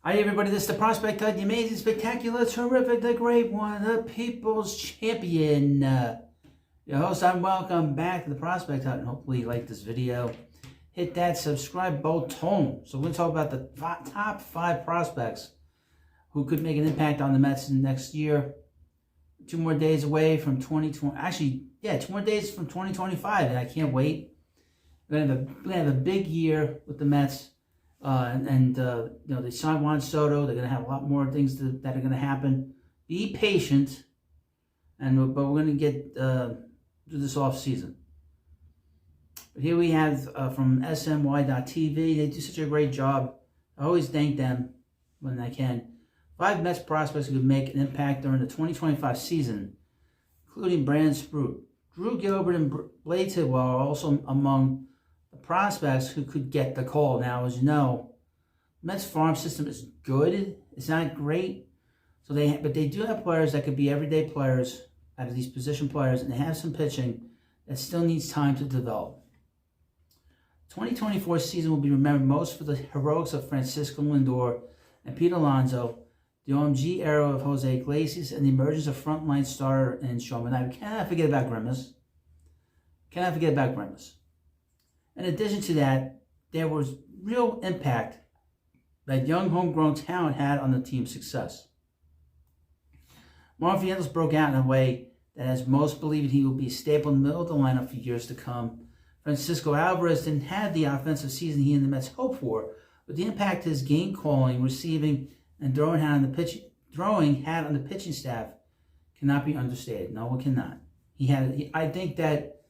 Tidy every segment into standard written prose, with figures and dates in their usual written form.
Hi everybody, this is the Prospect Hut, the amazing, spectacular, terrific, the great one, the people's champion. Your host, and welcome back to the Prospect Hut, and hopefully you like this video. Hit that subscribe button. So we're going to talk about the top 5 prospects who could make an impact on the Mets in the next year. 2 more days away from 2020. Actually, 2 more days from 2025, and I can't wait. We're going to have a big year with the Mets. They signed Juan Soto. They're going to have a lot more things that are going to happen. Be patient, but we're going to get through this off season. But here we have from SNY.TV. They do such a great job. I always thank them when I can. 5 Mets prospects who could make an impact during the 2025 season, including Brandon Sprout. Drew Gilbert and Blade Tidwell are also among the prospects who could get the call. Now, as you know, Mets farm system is good. It's not great, but they do have players that could be everyday players out of these position players, and they have some pitching that still needs time to develop. 2024 season will be remembered most for the heroics of Francisco Lindor and Pete Alonso, the OMG era of Jose Iglesias, and the emergence of frontline starter in Showman. We cannot forget about Grimace. In addition to that, there was real impact that young homegrown talent had on the team's success. Marvin Vientos broke out in a way that has most believed he will be a staple in the middle of the lineup for years to come. Francisco Alvarez didn't have the offensive season he and the Mets hoped for, but the impact his game calling, receiving, and throwing had on the pitching staff cannot be understated. No one cannot. I think that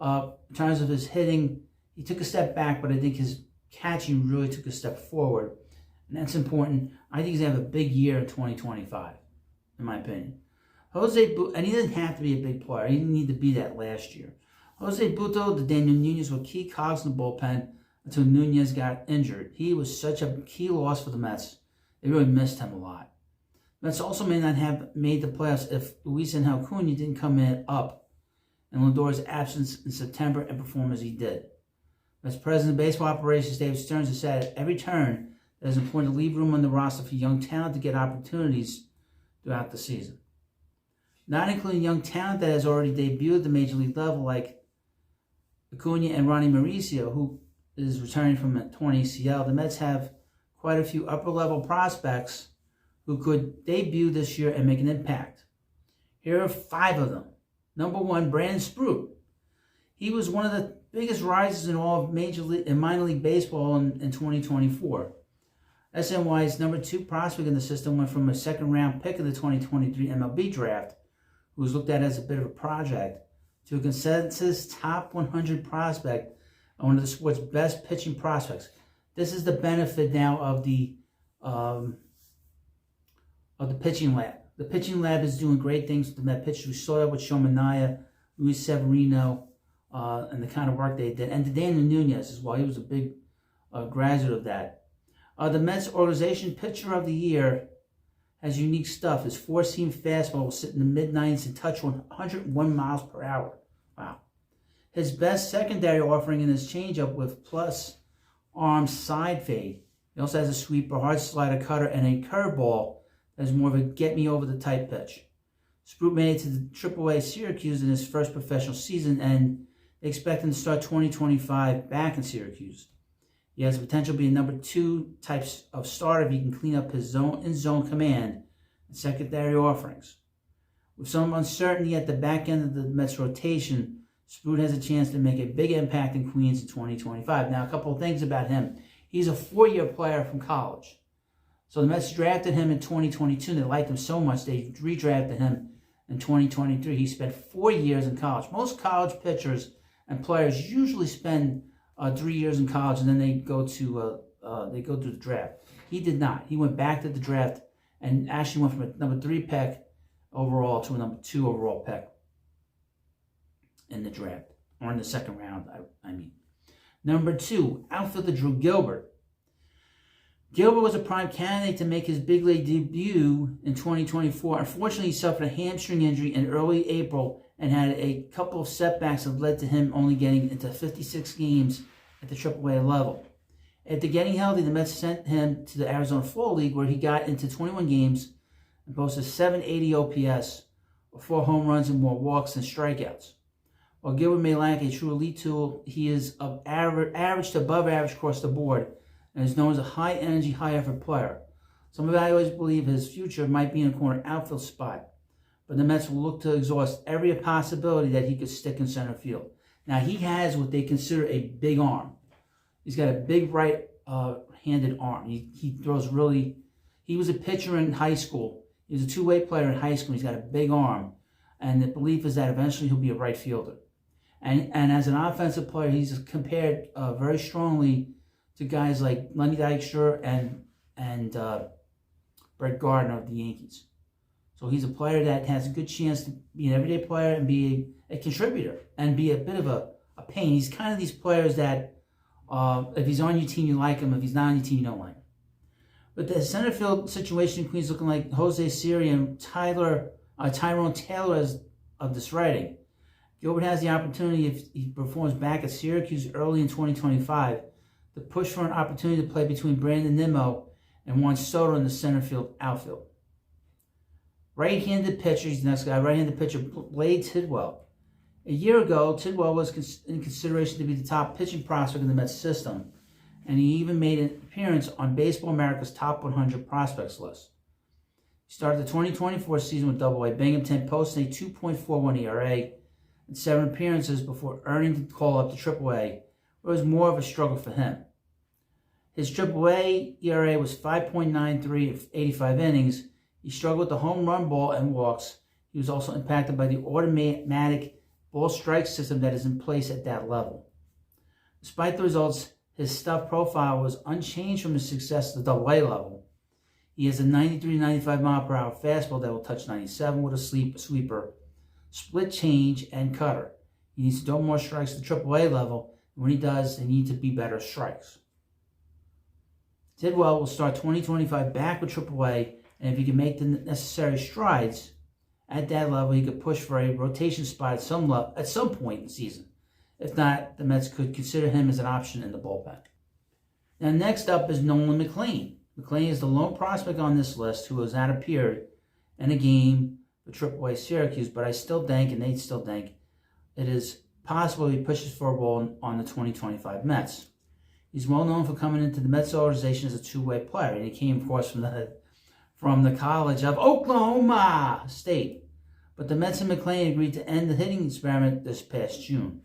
in terms of his hitting, he took a step back, but I think his catching really took a step forward. And that's important. I think he's going to have a big year in 2025, in my opinion. And he didn't have to be a big player. He didn't need to be that last year. Jose Butto, the Daniel Nunez were key cogs in the bullpen until Nunez got injured. He was such a key loss for the Mets. They really missed him a lot. Mets also may not have made the playoffs if Luis Angel Acuna didn't come up in Lindor's absence in September and perform as he did. As president of baseball operations, David Stearns has said at every turn that it's important to leave room on the roster for young talent to get opportunities throughout the season. Not including young talent that has already debuted at the major league level like Acuna and Ronnie Mauricio, who is returning from a torn ACL. The Mets have quite a few upper-level prospects who could debut this year and make an impact. Here are 5 of them. Number 1, Brandon Sprout. He was one of the biggest rises in all of minor league baseball in 2024. SNY's number 2 prospect in the system went from a second-round pick of the 2023 MLB draft, who was looked at as a bit of a project, to a consensus top 100 prospect and one of the sport's best pitching prospects. This is the benefit now of the pitching lab. The pitching lab is doing great things with the Met pitchers. We saw that with Shomanaya, Luis Severino, and the kind of work they did. And to Daniel Nunez as well. He was a big graduate of that. The Mets organization pitcher of the year has unique stuff. His 4-seam fastball will sit in the mid-90s and touch 101 miles per hour. Wow. His best secondary offering in his changeup with plus arm side fade. He also has a sweeper, hard slider, cutter, and a curveball that is more of a get-me-over-the-type pitch. Sprout made it to the AAA Syracuse in his first professional season, and they expect him to start 2025 back in Syracuse. He has the potential to be a number 2 type of starter if he can clean up his in-zone command and secondary offerings. With some uncertainty at the back end of the Mets rotation, Sprout has a chance to make a big impact in Queens in 2025. Now, a couple of things about him. He's a 4-year player from college. So the Mets drafted him in 2022, and they liked him so much they redrafted him in 2023. He spent 4 years in college. Most college pitchers and players usually spend 3 years in college, and then they go to the draft. He did not. He went back to the draft and actually went from a number 3 pick overall to a number 2 overall pick in the draft, or in the second round, I mean. Number 2, outfielder Drew Gilbert. Gilbert was a prime candidate to make his big league debut in 2024. Unfortunately, he suffered a hamstring injury in early April and had a couple of setbacks that led to him only getting into 56 games at the AAA level. After getting healthy, the Mets sent him to the Arizona Fall League, where he got into 21 games and posted 780 OPS, with 4 home runs and more walks than strikeouts. While Gilbert may lack a true elite tool, he is of average to above average across the board and is known as a high-energy, high-effort player. Some evaluators believe his future might be in a corner outfield spot, but the Mets will look to exhaust every possibility that he could stick in center field. Now, he has what they consider a big arm. He's got a big right-handed arm. He throws really... He was a pitcher in high school. He was a two-way player in high school. He's got a big arm. And the belief is that eventually he'll be a right fielder. And as an offensive player, he's compared very strongly to guys like Lenny Dykstra and Brett Gardner of the Yankees. So he's a player that has a good chance to be an everyday player and be a contributor and be a bit of a pain. He's kind of these players that if he's on your team, you like him. If he's not on your team, you don't like him. But the center field situation in Queens looking like Jose Siri and Tyrone Taylor of this writing. Gilbert has the opportunity, if he performs back at Syracuse early in 2025, to push for an opportunity to play between Brandon Nimmo and Juan Soto in the center field outfield. Right-handed pitcher, he's the next guy, right-handed pitcher Blade Tidwell. A year ago, Tidwell was in consideration to be the top pitching prospect in the Mets system, and he even made an appearance on Baseball America's Top 100 Prospects list. He started the 2024 season with Double-A Binghamton, posting a 2.41 ERA and 7 appearances before earning the call up to Triple-A, where it was more of a struggle for him. His Triple-A ERA was 5.93 of 85 innings. He struggled with the home run ball and walks. He was also impacted by the automatic ball strike system that is in place at that level. Despite the results, his stuff profile was unchanged from his success at the Double-A level. He has a 93 to 95 mile per hour fastball that will touch 97 with a sweeper, split change, and cutter. He needs to throw more strikes at the Triple-A level, and when he does, they need to be better strikes. Tidwell will start 2025 back with Triple-A, and if he can make the necessary strides at that level, he could push for a rotation spot at some point in the season. If not, the Mets could consider him as an option in the bullpen. Now, next up is Nolan McLean. McLean is the lone prospect on this list who has not appeared in a game for AAA Syracuse, but I still think, and they still think, it is possible he pushes for a role on the 2025 Mets. He's well known for coming into the Mets organization as a two-way player, and he came, of course, from the College of Oklahoma State. But the Mets and McLean agreed to end the hitting experiment this past June.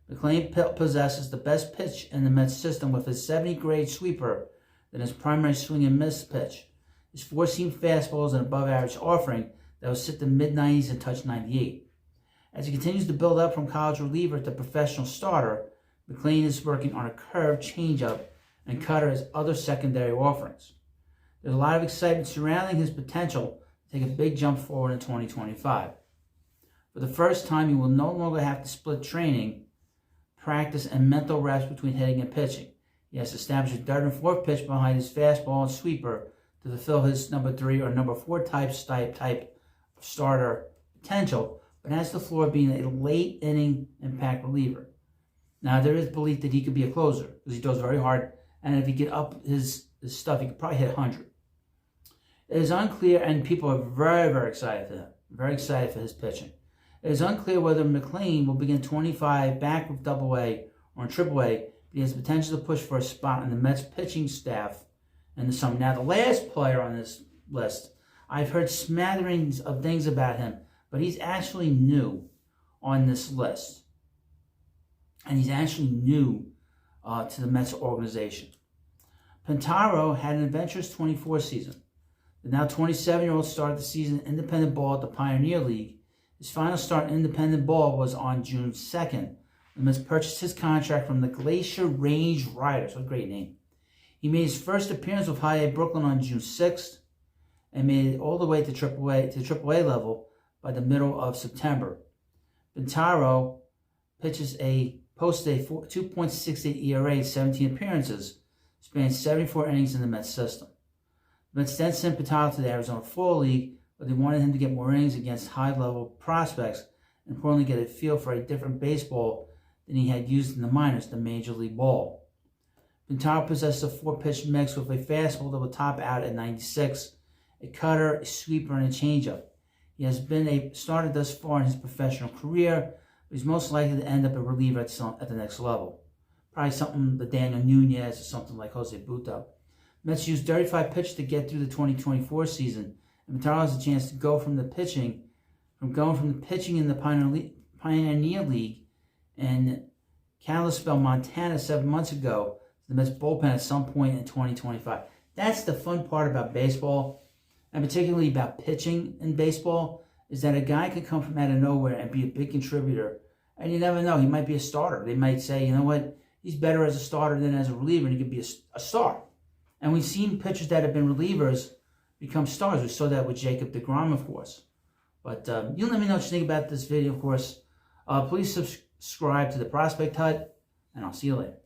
McLean possesses the best pitch in the Mets system with his 70-grade sweeper than his primary swing and miss pitch. His four-seam fastball is an above-average offering that will sit the mid-90s and touch 98. As he continues to build up from college reliever to professional starter, McLean is working on a curve, changeup, and cutter as other secondary offerings. There's a lot of excitement surrounding his potential to take a big jump forward in 2025. For the first time, he will no longer have to split training, practice, and mental reps between hitting and pitching. He has established a third and fourth pitch behind his fastball and sweeper to fulfill his number 3 or number 4 type starter potential, but has the floor being a late inning impact reliever. Now, there is belief that he could be a closer because he throws very hard, and if he get up his stuff, he could probably hit 100. It is unclear, and people are very, very excited for him, very excited for his pitching. It is unclear whether McLean will begin 25 back with Double-A or in Triple-A, but he has potential to push for a spot on the Mets pitching staff in the summer. Now, the last player on this list, I've heard smatterings of things about him, but he's actually new on this list. And he's actually new to the Mets organization. Pintaro had an adventurous 24 season. The now 27-year-old started the season in independent ball at the Pioneer League. His final start in independent ball was on June 2nd. The Mets purchased his contract from the Glacier Range Riders. What a great name. He made his first appearance with High A Brooklyn on June 6th and made it all the way to AAA level by the middle of September. Pintaro posted a 2.68 ERA, 17 appearances, spanned 74 innings in the Mets system. The Mets then sent Pintaro to the Arizona Fall League, but they wanted him to get more innings against high-level prospects and importantly get a feel for a different baseball than he had used in the minors, the Major League Ball. Pintaro possesses a 4-pitch mix with a fastball that will top out at 96, a cutter, a sweeper, and a changeup. He has been a starter thus far in his professional career, but he's most likely to end up a reliever at the next level. Probably something like Daniel Nunez or something like Jose Butto. Mets used 35 pitches to get through the 2024 season, and Pintaro has a chance to go from pitching in the Pioneer League and Kalispell, Montana 7 months ago to the Mets bullpen at some point in 2025. That's the fun part about baseball, and particularly about pitching in baseball, is that a guy could come from out of nowhere and be a big contributor, and you never know, he might be a starter. They might say, you know what, he's better as a starter than as a reliever, and he could be a star. And we've seen pitchers that have been relievers become stars. We saw that with Jacob deGrom, of course. But you let me know what you think about this video, of course. Please subscribe to the Prospect Hut, and I'll see you later.